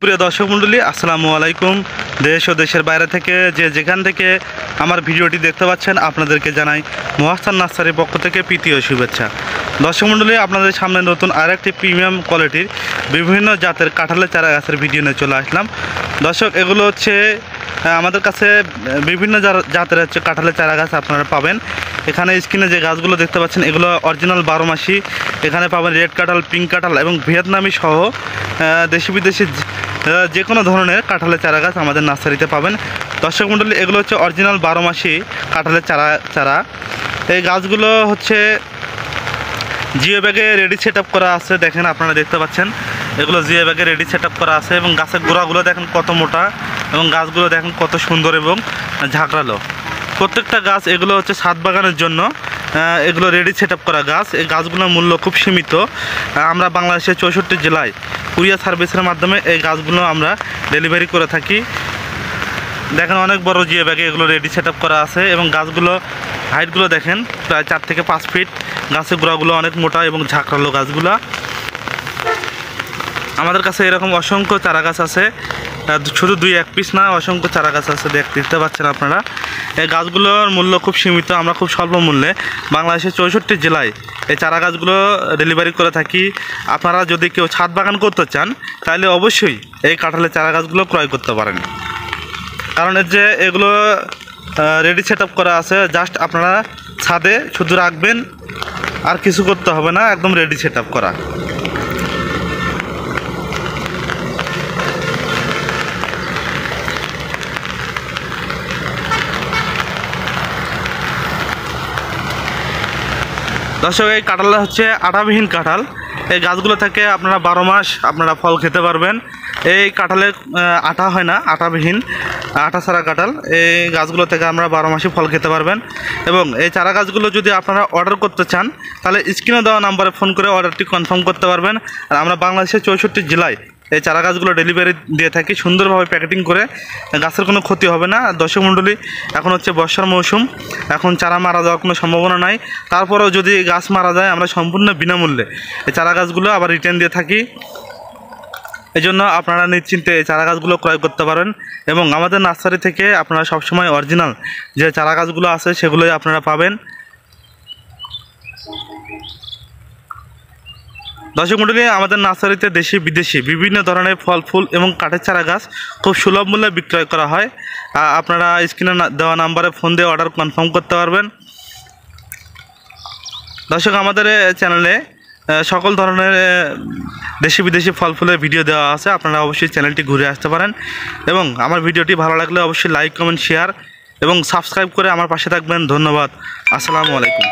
প্রিয় দর্শক মণ্ডলী, আসসালামু আলাইকুম। দেশ ও দেশের বাইরে থেকে যেখান থেকে আমার ভিডিওটি দেখতে পাচ্ছেন আপনাদেরকে জানাই মহাস্থান নার্সারির পক্ষ থেকে প্রীতি ও শুভেচ্ছা। দর্শক মণ্ডলী, আপনাদের সামনে নতুন আরেকটি প্রিমিয়াম কোয়ালিটির বিভিন্ন জাতের কাঁঠালের চারা গাছের ভিডিও নিয়ে চলে আসলাম। দর্শক, এগুলো হচ্ছে আমাদের কাছে বিভিন্ন জাতের হচ্ছে কাঁঠালের চারা গাছ আপনারা পাবেন। এখানে স্ক্রিনে যে গাছগুলো দেখতে পাচ্ছেন এগুলো অরিজিনাল 12 মাসি। এখানে পাবেন রেড কাঁঠাল, পিঙ্ক কাঁঠাল এবং ভিয়েতনামি সহ দেশি বিদেশি যে কোনো ধরনের কাঁঠালের চারা গাছ আমাদের নার্সারিতে পাবেন। দর্শক মণ্ডলী, এগুলো হচ্ছে অরিজিনাল 12 মাসি কাঁঠালের চারা। এই গাছগুলো হচ্ছে জিও ব্যাগে রেডি সেট আপ করা আছে। দেখেন, আপনারা দেখতে পাচ্ছেন এগুলো জিও ব্যাগে রেডি সেট আপ করা আছে এবং গাছের গোড়াগুলো দেখেন কত মোটা এবং গাছগুলো দেখেন কত সুন্দর এবং ঝাঁকড়ালো। প্রত্যেকটা গাছ এগুলো হচ্ছে ছাদ বাগানের জন্য এগুলো রেডি সেট আপ করা গাছ। এই গাছগুলোর মূল্য খুব সীমিত। আমরা বাংলাদেশের 64 জেলায় কুরিয়ার সার্ভিসের মাধ্যমে এই গাছগুলো আমরা ডেলিভারি করে থাকি। দেখেন, অনেক বড় জিও ব্যাগে এগুলো রেডি সেট আপ করা আছে এবং গাছগুলো হাইটগুলো দেখেন প্রায় 4 থেকে 5 ফিট। গাছের গোড়াগুলো অনেক মোটা এবং ঝাঁকড়ালো গাছগুলো। আমাদের কাছে এরকম অসংখ্য চারা গাছ আছে, শুধু 2-1 পিস না, অসংখ্য চারা গাছ আছে দেখতে পাচ্ছেন আপনারা। এই গাছগুলোর মূল্য খুব সীমিত। আমরা খুব স্বল্প মূল্যে বাংলাদেশের 64 জেলায় এই চারা গাছগুলো ডেলিভারি করে থাকি। আপনারা যদি কেউ ছাদ বাগান করতে চান তাহলে অবশ্যই এই কাঁঠালের চারা গাছগুলো ক্রয় করতে পারেন, কারণ এগুলো রেডি সেট আপ করা আছে। জাস্ট আপনারা ছাদে শুধু রাখবেন, আর কিছু করতে হবে না, একদম রেডি সেট আপ করা। দর্শক, এই কাঁঠালটা হচ্ছে আঠাবিহীন কাঁঠাল। এই গাছগুলো থেকে আপনারা 12 মাস আপনারা ফল খেতে পারবেন। এই কাঁঠালে আঠা হয় না, আঠাবিহীন, আঠা ছাড়া কাঁঠাল। এই গাছগুলো থেকে আমরা 12 মাসই ফল খেতে পারবেন। এবং এই চারা গাছগুলো যদি আপনারা অর্ডার করতে চান তাহলে স্ক্রিনে দেওয়া নাম্বারে ফোন করে অর্ডারটি কনফার্ম করতে পারবেন। আর আমরা বাংলাদেশের 64 জেলায় এই চারা গাছগুলো ডেলিভারি দিয়ে থাকি সুন্দরভাবে প্যাকেটিং করে। গাছের কোনো ক্ষতি হবে না। দর্শক মণ্ডলী, এখন হচ্ছে বর্ষার মৌসুম, এখন চারা মারা যাওয়ার কোনো সম্ভাবনা নাই। তারপরেও যদি গাছ মারা যায় আমরা সম্পূর্ণ বিনামূল্যে এই চারা গাছগুলো আবার রিটার্ন দিয়ে থাকি। এই জন্য আপনারা নিশ্চিন্তে এই চারা গাছগুলো ক্রয় করতে পারেন এবং আমাদের নার্সারি থেকে আপনারা সবসময় অরিজিনাল যে চারা গাছগুলো আছে সেগুলোই আপনারা পাবেন। দর্শক মণ্ডলী, আমাদের নার্সারিতে দেশি বিদেশি বিভিন্ন ধরনের ফল ফুল এবং কাঠের চারা গাছ খুব সুলভ মূল্যে বিক্রয় করা হয়। আপনারা স্ক্রিনে দেওয়া নাম্বারে ফোন দিয়ে অর্ডার কনফার্ম করতে পারবেন। দর্শক, আমাদের চ্যানেলে সকল ধরনের দেশি বিদেশি ফল ফুলের ভিডিও দেওয়া আছে। আপনারা অবশ্যই চ্যানেলটি ঘুরে আসতে পারেন এবং আমার ভিডিওটি ভালো লাগলে অবশ্যই লাইক, কমেন্ট, শেয়ার এবং সাবস্ক্রাইব করে আমার পাশে থাকবেন। ধন্যবাদ। আসসালামু আলাইকুম।